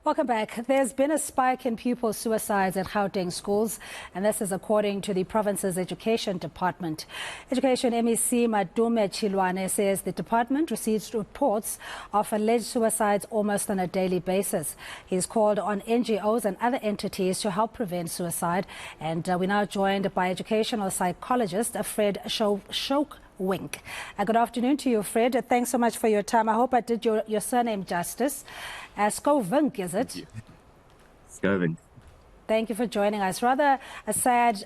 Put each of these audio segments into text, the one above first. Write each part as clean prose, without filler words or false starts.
Welcome back. There's been a spike in pupil suicides at Gauteng schools, and this is according to the province's Education Department. Education MEC Matome Chiloane says the department receives reports of alleged suicides almost on a daily basis. He's called on NGOs and other entities to help prevent suicide, and we're now joined by educational psychologist Fred Schouwink. Good afternoon to you, Fred. Thanks so much for your time. I hope I did your surname justice. Schouwink, is it? Schouwink. Thank you for joining us. Rather a sad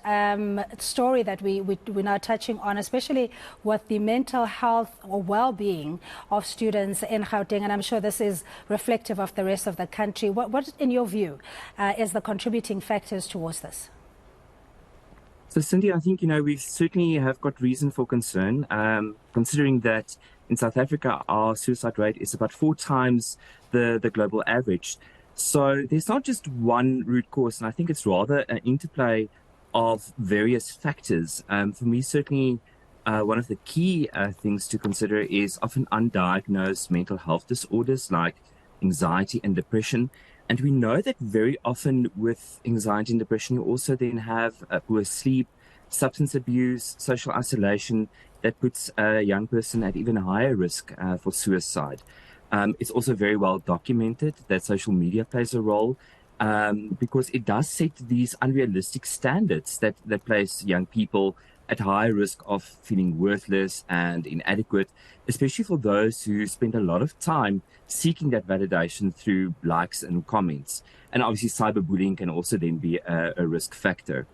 story that we're now touching on, especially with the mental health or well-being of students in Gauteng, and I'm sure this is reflective of the rest of the country. What in your view, is the contributing factors towards this? So, Cindy, I think, we certainly have got reason for concern, considering that in South Africa, our suicide rate is about 4 times the global average. So there's not just one root cause, and I think it's rather an interplay of various factors. For me, certainly, one of the key things to consider is often undiagnosed mental health disorders like anxiety and depression. And we know that very often with anxiety and depression, you also then have poor sleep, substance abuse, social isolation that puts a young person at even higher risk for suicide. It's also very well documented that social media plays a role because it does set these unrealistic standards that place young people at high risk of feeling worthless and inadequate, especially for those who spend a lot of time seeking that validation through likes and comments. And obviously cyberbullying can also then be a risk factor.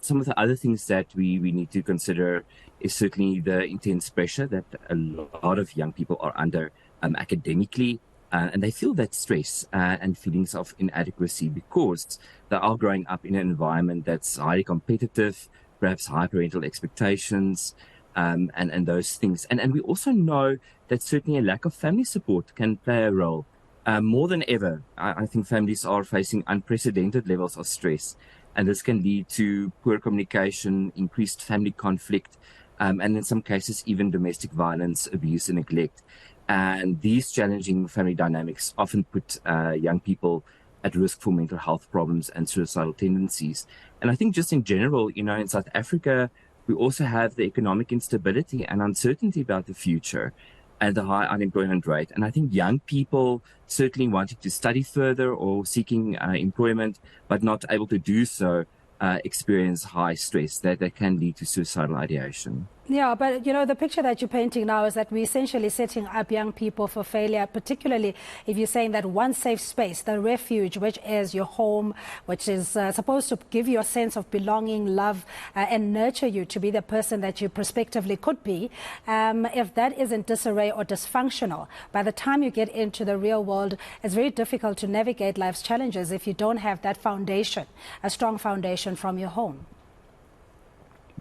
Some of the other things that we need to consider is certainly the intense pressure that a lot of young people are under academically, and they feel that stress and feelings of inadequacy because they are growing up in an environment that's highly competitive, perhaps high parental expectations, and those things. And we also know that certainly a lack of family support can play a role. More than ever, I think families are facing unprecedented levels of stress, and this can lead to poor communication, increased family conflict, and in some cases, even domestic violence, abuse, and neglect. And these challenging family dynamics often put young people at risk for mental health problems and suicidal tendencies. And I think just in general, in South Africa, we also have the economic instability and uncertainty about the future and the high unemployment rate. And I think young people certainly wanting to study further or seeking employment, but not able to do so, experience high stress that can lead to suicidal ideation. Yeah, but the picture that you're painting now is that we're essentially setting up young people for failure, particularly if you're saying that one safe space, the refuge, which is your home, which is supposed to give you a sense of belonging, love, and nurture you to be the person that you prospectively could be. If that is in disarray or dysfunctional, by the time you get into the real world, it's very difficult to navigate life's challenges if you don't have that foundation, a strong foundation from your home.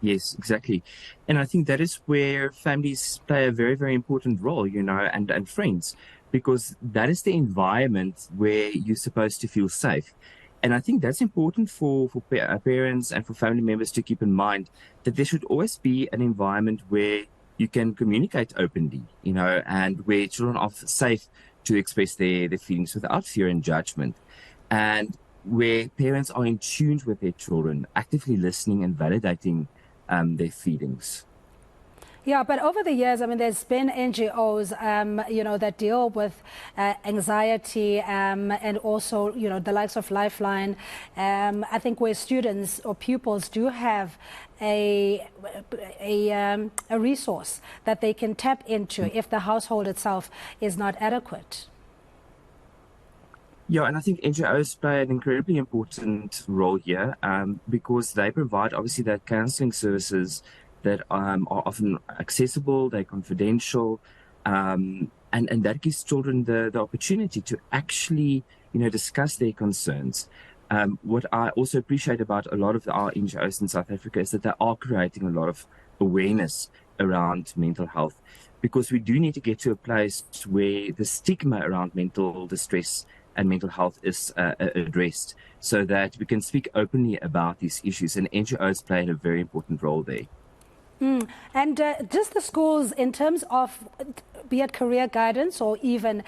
Yes, exactly. And I think that is where families play a very, very important role, and friends, because that is the environment where you're supposed to feel safe. And I think that's important for parents and for family members to keep in mind that there should always be an environment where you can communicate openly, and where children are safe to express their feelings without fear and judgment. And where parents are in tune with their children, actively listening and validating their feelings. Yeah, but over the years, there's been NGOs, that deal with anxiety and also, the likes of Lifeline. I think where students or pupils do have a resource that they can tap into if the household itself is not adequate. Yeah, and I think NGOs play an incredibly important role here because they provide, obviously, that counseling services that are often accessible, they're confidential, and that gives children the opportunity to actually, discuss their concerns. What I also appreciate about a lot of our NGOs in South Africa is that they are creating a lot of awareness around mental health, because we do need to get to a place where the stigma around mental distress and mental health is addressed so that we can speak openly about these issues, and NGOs play a very important role there. And just the schools, in terms of be it career guidance or even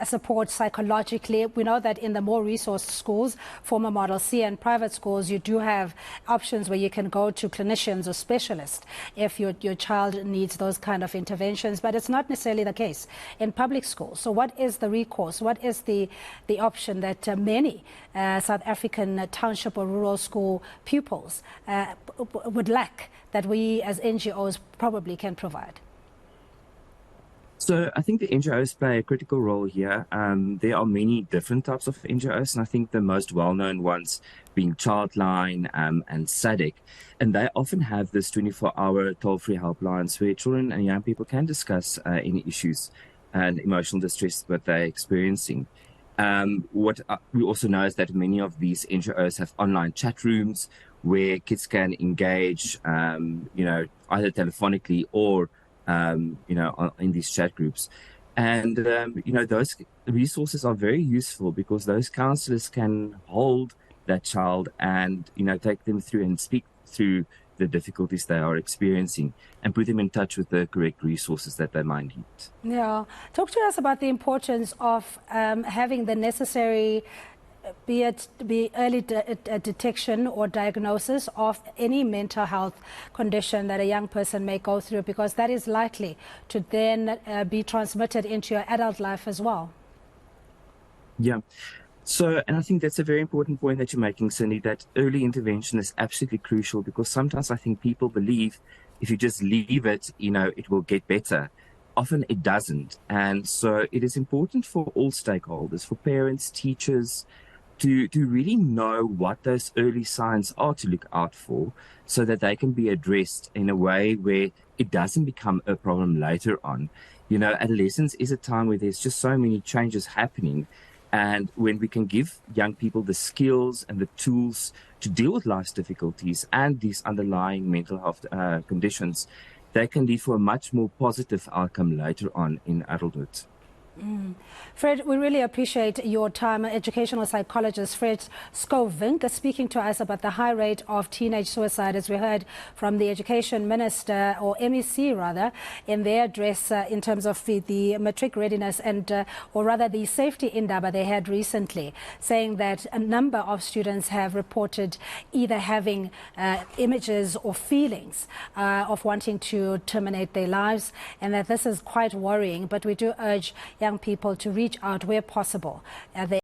support psychologically. We know that in the more resourced schools, former Model C and private schools, you do have options where you can go to clinicians or specialists if your child needs those kind of interventions, but it's not necessarily the case in public schools. So what is the recourse? What is the option that many South African township or rural school pupils would lack that we as NGOs probably can provide? So I think the NGOs play a critical role here. There are many different types of NGOs, and I think the most well-known ones being Childline and SADC. And they often have this 24-hour toll-free helplines where children and young people can discuss any issues and emotional distress that they're experiencing. What we also know is that many of these NGOs have online chat rooms where kids can engage, either telephonically or in these chat groups. And, those resources are very useful because those counselors can hold that child and, take them through and speak through the difficulties they are experiencing and put them in touch with the correct resources that they might need. Yeah. Talk to us about the importance of having the necessary be early detection or diagnosis of any mental health condition that a young person may go through, because that is likely to then be transmitted into your adult life as well. Yeah. So, and I think that's a very important point that you're making, Sindy, that early intervention is absolutely crucial, because sometimes I think people believe if you just leave it, it will get better. Often it doesn't. And so it is important for all stakeholders, for parents, teachers, to really know what those early signs are to look out for so that they can be addressed in a way where it doesn't become a problem later on. Adolescence is a time where there's just so many changes happening. And when we can give young people the skills and the tools to deal with life's difficulties and these underlying mental health conditions, they can lead for a much more positive outcome later on in adulthood. Fred, we really appreciate your time. Educational psychologist Fred Schouwink is speaking to us about the high rate of teenage suicide, as we heard from the Education Minister, or MEC rather, in their address in terms of the matric readiness and, or rather the safety indaba they had recently, saying that a number of students have reported either having images or feelings of wanting to terminate their lives, and that this is quite worrying. But we do urge young people to reach out where possible.